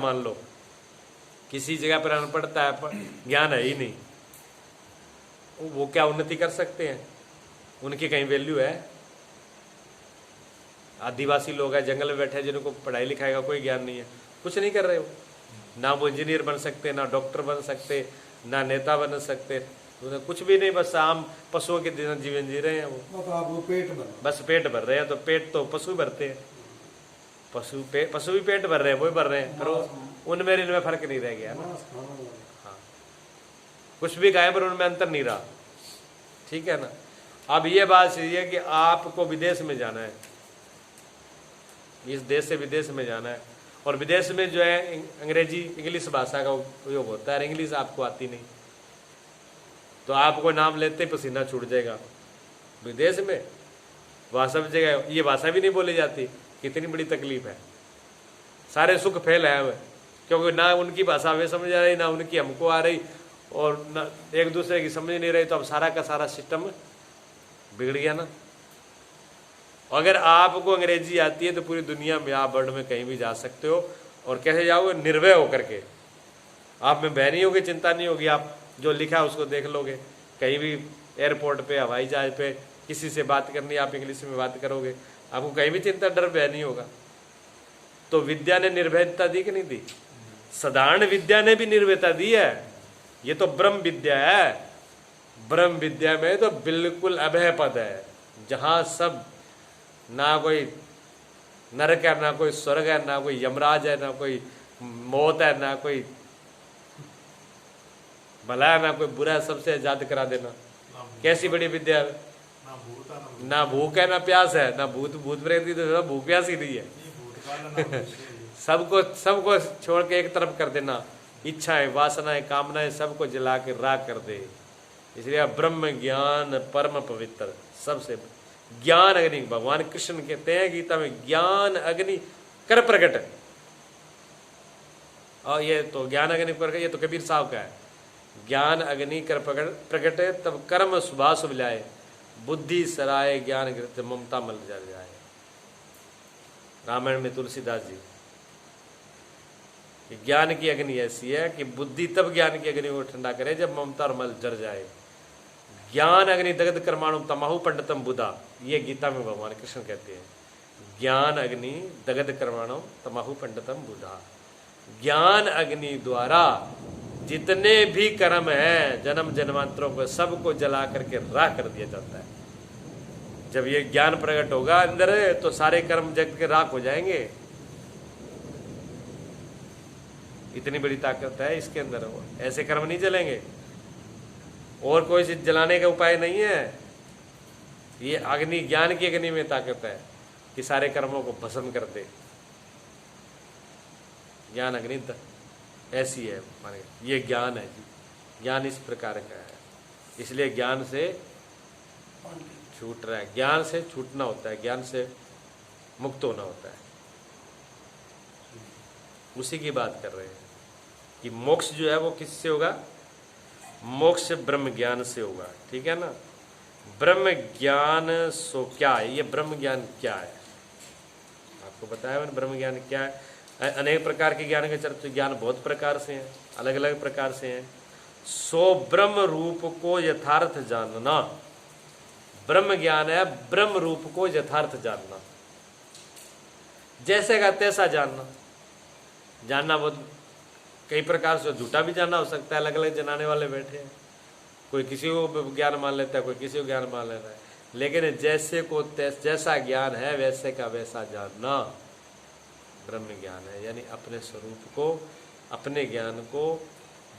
मान लो किसी जगह पर अनपढ़ता है, ज्ञान है ही नहीं, वो क्या उन्नति कर सकते हैं? उनकी कहीं वैल्यू है? आदिवासी लोग हैं, जंगल में बैठे हैं, जिनको पढ़ाई लिखाई का कोई ज्ञान नहीं है, कुछ नहीं कर रहे हो, ना वो इंजीनियर बन सकते, ना डॉक्टर बन सकते, ना नेता बन सकते, कुछ भी नहीं, बस आम पशुओं के जीवन जी रहे हैं। वो बस पेट भर रहे हैं। तो पेट तो पशु भरते हैं, पशु भी पेट भर रहे हैं, वो भी भर रहे हैं, पर उनमें इनमें फर्क नहीं रह गया ना। हाँ, कुछ भी खाएं पर उनमें अंतर नहीं रहा, ठीक है ना। अब ये बात सही है कि आपको विदेश में जाना है, इस देश से विदेश में जाना है, और विदेश में जो है अंग्रेजी इंग्लिश भाषा का उपयोग होता है, इंग्लिश आपको आती नहीं, तो आपको नाम लेते ही पसीना छूट जाएगा। विदेश में वहाँ सब जगह ये भाषा भी नहीं बोली जाती, कितनी बड़ी तकलीफ है। सारे सुख फैल है हुए, क्योंकि ना उनकी भाषा वे समझ आ रही, ना उनकी हमको आ रही, और ना एक दूसरे की समझ नहीं रही, तो अब सारा का सारा सिस्टम बिगड़ गया ना। अगर आपको अंग्रेजी आती है तो पूरी दुनिया में आप वर्ल्ड में कहीं भी जा सकते हो, और कैसे जाओगे? निर्भय होकर के। आप में भय नहीं होगी, चिंता नहीं होगी, आप जो लिखा है उसको देख लोगे। कहीं भी एयरपोर्ट पे, हवाई जहाज पे किसी से बात करनी, आप इंग्लिश में बात करोगे, आपको कहीं भी चिंता डर भय नहीं होगा। तो विद्या ने निर्भयता दी कि नहीं दी? साधारण विद्या ने भी निर्भयता दी है। ये तो ब्रह्म विद्या है। ब्रह्म विद्या में तो बिल्कुल अभय पद है, जहां सब, ना कोई नरक है, ना कोई स्वर्ग है, ना कोई यमराज है, ना कोई मौत है, ना कोई भला है, ना कोई बुरा है, सबसे आजाद करा देना। कैसी बड़ी विद्या है। ना भूख है, ना प्यास है, ना भूत प्रेत की तो भूख प्यास ही नहीं है। सबको छोड़ के एक तरफ कर देना, इच्छाएं, वासनाएं, कामनाएं सबको जला के राख कर दे। इसलिए ब्रह्म ज्ञान परम पवित्र, सबसे ज्ञान अग्नि, भगवान कृष्ण कहते हैं गीता में, ज्ञान अग्नि कर प्रकट। और ये तो ज्ञान अग्नि प्रकट, ये तो कबीर साहब का है। ज्ञान अग्नि कर प्रकट, तब कर्म सुभाष बुलाए, बुद्धि सराय ज्ञान कृत ममता मल जल जाए। रामायण में तुलसीदास जी, ज्ञान की अग्नि ऐसी है कि बुद्धि तब ज्ञान की अग्नि को ठंडा करे जब ममता और मल जर जाए। ज्ञान अग्नि दग्ध कर्माणु तमाहु पंडितम बुधा, ये गीता में भगवान कृष्ण कहते हैं। ज्ञान अग्नि दग्ध कर्माणु तमाहु पंडितम बुधा। ज्ञान अग्नि द्वारा जितने भी कर्म हैं जन्म जन्मांतरों को, सबको जला करके राख कर दिया जाता है। जब ये ज्ञान प्रकट होगा अंदर, तो सारे कर्म जग के राख हो जाएंगे। इतनी बड़ी ताकत है इसके अंदर, ऐसे कर्म नहीं जलेंगे। और कोई चीज जलाने का उपाय नहीं है। ये अग्नि, ज्ञान की अग्नि में ताकत है कि सारे कर्मों को भस्म कर दे। ज्ञान अग्नि ऐसी है, माने ये ज्ञान है जी। ज्ञान इस प्रकार का है, इसलिए ज्ञान से छूट रहा है, ज्ञान से छूटना होता है, ज्ञान से मुक्त होना होता है। उसी की बात कर रहे हैं कि मोक्ष जो है वो किससे होगा? मोक्ष ब्रह्म ज्ञान से होगा, ठीक है ना। ब्रह्म ज्ञान सो क्या है? ये ब्रह्म ज्ञान क्या है? आपको बताया मैंने, ब्रह्म ज्ञान क्या है। अनेक प्रकार के ज्ञान के चर्चा, ज्ञान बहुत प्रकार से हैं, अलग अलग प्रकार से हैं। सो ब्रह्म रूप को यथार्थ जानना, ब्रह्म ज्ञान है ब्रह्म रूप को यथार्थ जानना। जैसे का तैसा जानना। जानना बहुत कई प्रकार से, झूठा भी जानना हो सकता है, अलग अलग जनाने वाले बैठे हैं। कोई किसी को ज्ञान मान लेता है, कोई किसी को ज्ञान मान लेता है, लेकिन जैसे को जैसा ज्ञान है वैसे का वैसा जानना ब्रह्म ज्ञान है। यानी अपने स्वरूप को, अपने ज्ञान को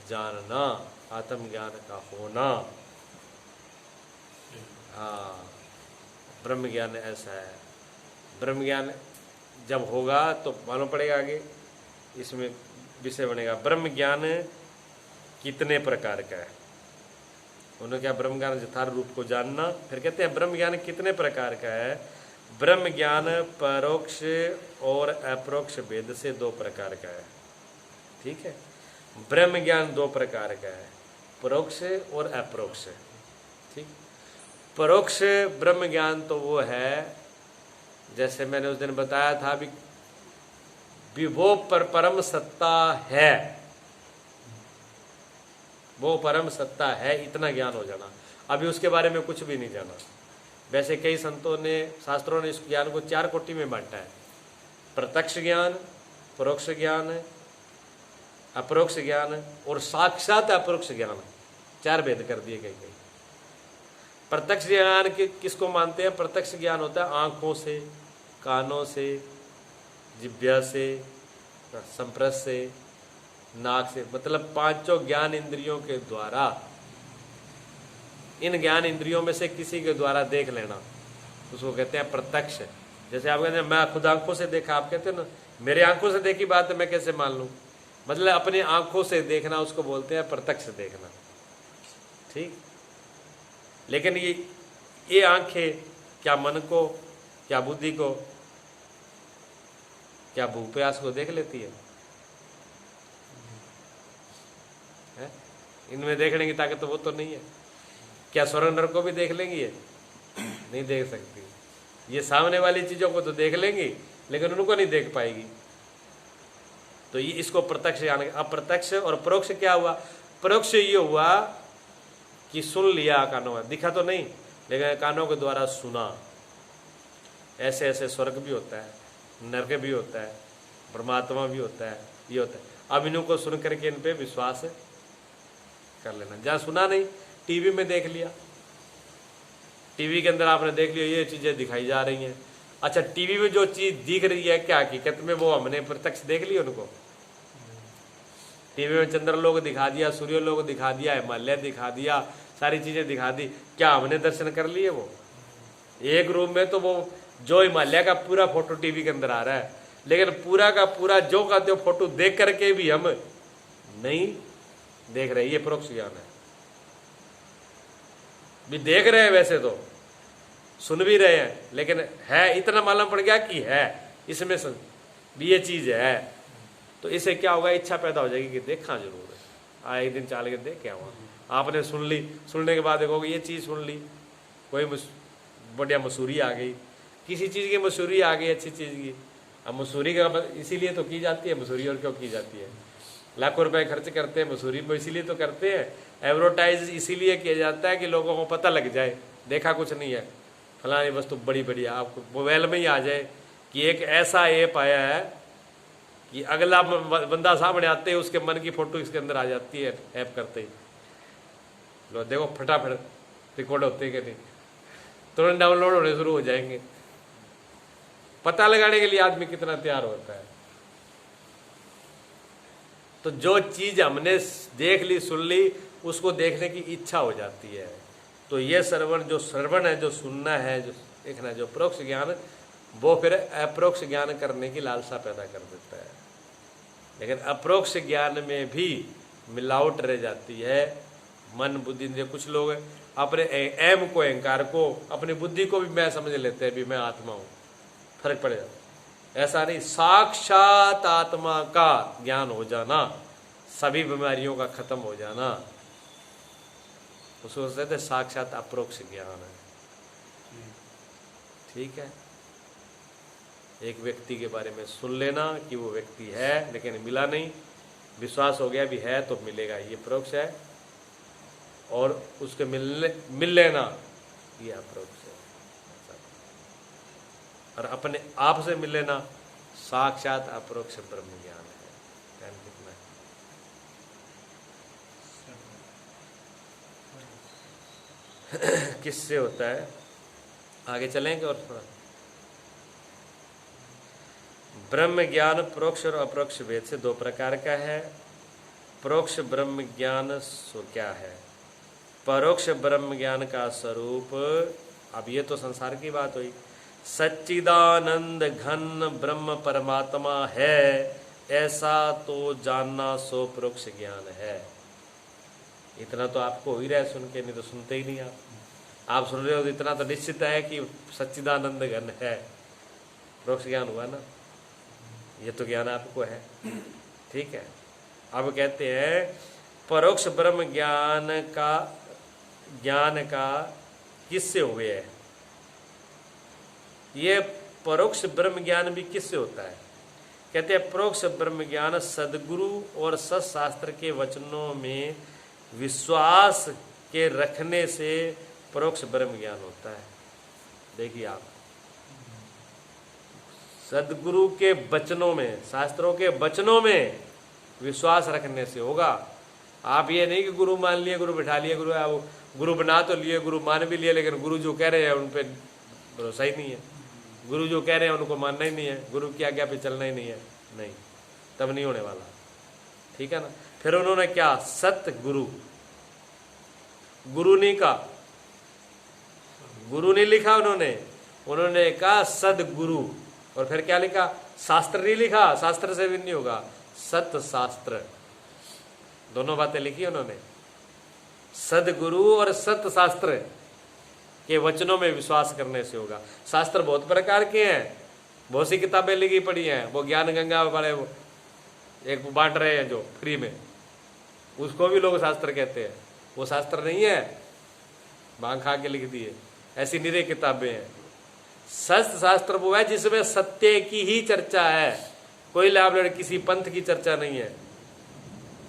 जानना, आत्म ज्ञान का होना। हाँ, ब्रह्म ज्ञान ऐसा है। ब्रह्म ज्ञान जब होगा तो मालूम पड़ेगा आगे, इसमें विषय बनेगा ब्रह्म ज्ञान कितने प्रकार का है। उन्होंने क्या, ब्रह्म ज्ञान यथार्थ रूप को जानना। फिर कहते हैं ब्रह्म ज्ञान कितने प्रकार का है। ब्रह्म ज्ञान परोक्ष और अपरोक्ष भेद से 2 प्रकार का है, ठीक है। ब्रह्म ज्ञान 2 प्रकार का है, परोक्ष और अपरोक्ष, ठीक। परोक्ष ब्रह्म ज्ञान तो वो है, जैसे मैंने उस दिन बताया था, भी भी वो परम सत्ता है, वो परम सत्ता है, इतना ज्ञान हो जाना। अभी उसके बारे में कुछ भी नहीं जाना। वैसे कई संतों ने, शास्त्रों ने इस ज्ञान को 4 कोटि में बांटा है। प्रत्यक्ष ज्ञान, परोक्ष ज्ञान, अपरोक्ष ज्ञान और साक्षात अपरोक्ष ज्ञान, 4 भेद कर दिए कई। प्रत्यक्ष ज्ञान किसको मानते हैं? प्रत्यक्ष ज्ञान होता है आंखों से, कानों से, जिह्वा से, संप्रस से, नाक से, मतलब 5 ज्ञान इंद्रियों के द्वारा, इन ज्ञान इंद्रियों में से किसी के द्वारा देख लेना, उसको कहते हैं प्रत्यक्ष। जैसे आप कहते हैं मैं खुद आंखों से देखा, आप कहते हैं ना मेरे आंखों से देखी बात है मैं कैसे मान लूं, मतलब अपनी आंखों से देखना, उसको बोलते हैं प्रत्यक्ष देखना। ठीक, लेकिन ये आंखें क्या मन को, क्या बुद्धि को, क्या भूख प्यास को देख लेती है? इनमें देखने की ताकत तो वो तो नहीं है। क्या स्वर्ग नरक को भी देख लेंगी? ये नहीं देख सकती। ये सामने वाली चीजों को तो देख लेंगी लेकिन उनको नहीं देख पाएगी। तो ये इसको प्रत्यक्ष ज्ञान। अब प्रत्यक्ष और परोक्ष क्या हुआ? परोक्ष ये हुआ कि सुन लिया कानों में, दिखा तो नहीं लेकिन कानों के द्वारा सुना। ऐसे ऐसे स्वर्ग भी होता है, नरक भी होता है, परमात्मा भी होता है, ये होता है। अब इनको सुन करके इन पे विश्वास कर लेना। जहाँ सुना नहीं, टीवी में देख लिया, टीवी के अंदर आपने देख लिया ये चीजें दिखाई जा रही हैं। अच्छा, टीवी में जो चीज दिख रही है क्या हकीकत में वो हमने प्रत्यक्ष देख लिया? उनको टीवी में चंद्रलोक दिखा दिया, सूर्यलोक दिखा दिया, हिमालय दिखा दिया, सारी चीजें दिखा दी, क्या हमने दर्शन कर लिए? वो एक रूम में तो वो जो हिमालय का पूरा फोटो टीवी के अंदर आ रहा है, लेकिन पूरा का पूरा जो का जो फोटो देख करके भी हम नहीं देख रहे। ये परोक्ष ज्ञान है। भी देख रहे हैं वैसे तो, सुन भी रहे हैं, लेकिन है इतना मालूम पड़ गया कि है इसमें भी ये चीज है। तो इससे क्या होगा? इच्छा पैदा हो जाएगी कि देखा जरूर है, एक दिन चाल के देख क्या हुआ। आपने सुन ली, सुनने के बाद देखोगे ये चीज सुन ली, कोई बढ़िया मसूरी आ गई, किसी चीज की मसूरी आ गई अच्छी चीज की। अब मसूरी का इसीलिए तो की जाती है, मसूरी और क्यों की जाती है? लाखों रुपए खर्च करते हैं मसूरी में, इसीलिए तो करते हैं। एडवर्टाइज इसीलिए किया जाता है कि लोगों को पता लग जाए देखा कुछ नहीं है, फलानी वस्तु बड़ी बढ़िया। आपको मोबाइल में ही आ जाए कि एक ऐसा ऐप आया है कि अगला बंदा सामने आते ही उसके मन की फोटो इसके अंदर आ जाती है ऐप करते ही। लो देखो फटाफट रिकॉर्ड होते कि नहीं, तुरंत डाउनलोड होने शुरू हो जाएंगे। पता लगाने के लिए आदमी कितना तैयार होता है। तो जो चीज हमने देख ली, सुन ली, उसको देखने की इच्छा हो जाती है। तो ये श्रवण, जो श्रवण है, जो सुनना है, जो देखना है, जो परोक्ष ज्ञान, वो फिर अपरोक्ष ज्ञान करने की लालसा पैदा कर देता है। लेकिन अपरोक्ष ज्ञान में भी मिलावट रह जाती है। मन बुद्धि इंद्रिय, कुछ लोग अपने एम को, अहंकार को, अपनी बुद्धि को भी मैं समझ लेते हैं भी मैं आत्मा हूं, फर्क पड़ जाता है। ऐसा नहीं, साक्षात आत्मा का ज्ञान हो जाना, सभी बीमारियों का खत्म हो जाना, उसको कहते हैं साक्षात अपरोक्ष ज्ञान है। ठीक है, एक व्यक्ति के बारे में सुन लेना कि वो व्यक्ति है लेकिन मिला नहीं, विश्वास हो गया भी है तो मिलेगा, ये परोक्ष है। और उसके मिल लेना, ये अपरोक्ष है। और अपने आप से मिल लेना साक्षात अपरोक्ष ब्रह्म ज्ञान है। ध्यान रखना है। किससे होता है? आगे चलेंगे और थोड़ा। ब्रह्म ज्ञान परोक्ष और अपरोक्ष भेद से 2 प्रकार का है। परोक्ष ब्रह्म ज्ञान सो क्या है? परोक्ष ब्रह्म ज्ञान का स्वरूप, अब ये तो संसार की बात हुई, सच्चिदानंद घन ब्रह्म परमात्मा है, ऐसा तो जानना सो परोक्ष ज्ञान है। इतना तो आपको हो ही रहा है सुन के, नहीं तो सुनते ही नहीं आप सुन रहे हो तो इतना तो निश्चित है कि सच्चिदानंद घन है, परोक्ष ज्ञान हुआ ना, ये तो ज्ञान आपको है। ठीक है, अब कहते हैं परोक्ष ब्रह्म ज्ञान का किससे हुए है? ये परोक्ष ब्रह्म ज्ञान भी किससे होता है? कहते हैं परोक्ष ब्रह्म ज्ञान सदगुरु और सत्शास्त्र के वचनों में विश्वास के रखने से परोक्ष ब्रह्म ज्ञान होता है। देखिए आप, सदगुरु के वचनों में, शास्त्रों के वचनों में विश्वास रखने से होगा। आप ये नहीं कि गुरु मान लिए, गुरु बिठा लिए, गुरु बना तो लिए, गुरु मान भी लिए, लेकिन गुरु जो कह रहे हैं उन पे भरोसा ही नहीं है, गुरु जो कह रहे हैं उनको मानना ही नहीं है, गुरु की आज्ञा पे चलना ही नहीं है, नहीं, तब नहीं होने वाला। ठीक है ना। फिर उन्होंने क्या, सत्य गुरु, गुरु नहीं कहा, गुरु नहीं लिखा उन्होंने कहा सदगुरु। और फिर क्या लिखा, शास्त्र नहीं लिखा, शास्त्र से भी नहीं होगा, सत्य शास्त्र, दोनों बातें लिखी उन्होंने। सदगुरु और सत्य शास्त्र के वचनों में विश्वास करने से होगा। शास्त्र बहुत प्रकार के हैं, बहुत सी किताबें लिखी पड़ी हैं, वो ज्ञान गंगा वाले एक बांट रहे हैं जो फ्री में, उसको भी लोग शास्त्र कहते हैं, वो शास्त्र नहीं है, भांग खा के लिख दिए, ऐसी निरी किताबें हैं। सत्य शास्त्र वो है जिसमें सत्य की ही चर्चा है, कोई लाभ किसी पंथ की चर्चा नहीं है,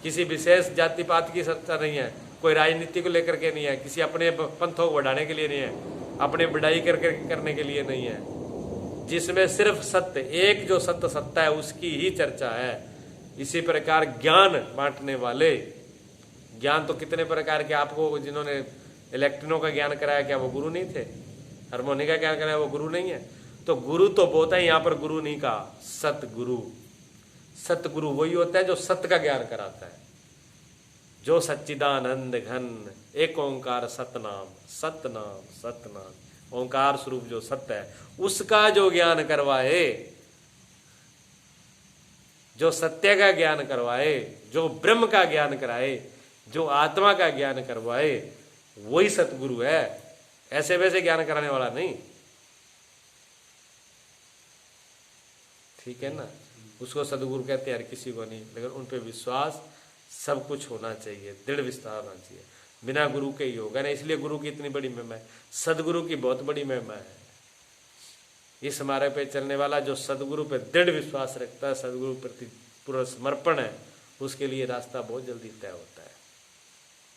किसी विशेष जाति पात की चर्चा नहीं है, कोई राजनीति को लेकर के नहीं है, किसी अपने पंथों को बढ़ाने के लिए नहीं है, अपने बढ़ाई करने के लिए नहीं है, जिसमें सिर्फ सत्य, एक जो सत्य सत्ता है उसकी ही चर्चा है। इसी प्रकार ज्ञान बांटने वाले, ज्ञान तो कितने प्रकार के, आपको जिन्होंने इलेक्ट्रॉनों का ज्ञान कराया क्या वो गुरु नहीं थे? हारमोनी का ज्ञान कराया वो गुरु नहीं है? तो गुरु तो बहुत है, यहाँ पर गुरु नहीं कहा, सतगुरु। सतगुरु वही होता है जो सत्य का ज्ञान कराता है, जो सच्चिदानंद घन एक ओंकार सतनाम, सतनाम सतनाम, ओंकार स्वरूप जो सत्य है उसका जो ज्ञान करवाए, जो सत्य का ज्ञान करवाए, जो ब्रह्म का ज्ञान कराए, जो आत्मा का ज्ञान करवाए, वही सतगुरु है, ऐसे वैसे ज्ञान कराने वाला नहीं। ठीक है ना। उसको सदगुरु कहते हैं, हर किसी को नहीं, लेकिन उन पे विश्वास सब कुछ होना चाहिए, दृढ़ विश्वास होना चाहिए, बिना गुरु के ही होगा ना। इसलिए गुरु की इतनी बड़ी महिमा है, सदगुरु की बहुत बड़ी महिमा है। इस मार्ग पे चलने वाला जो सदगुरु पे दृढ़ विश्वास रखता है, सदगुरु प्रति पूरा समर्पण है, उसके लिए रास्ता बहुत जल्दी तय होता है।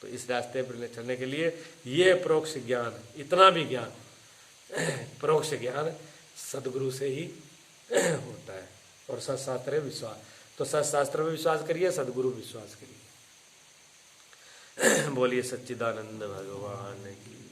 तो इस रास्ते पर चलने के लिए ये परोक्ष ज्ञान, इतना भी ज्ञान, परोक्ष ज्ञान सदगुरु से ही होता है। और सत्शास्त्र विश्वास, तो सत्शास्त्र में विश्वास करिए, सदगुरु विश्वास करिए। बोलिए सच्चिदानंद भगवान की।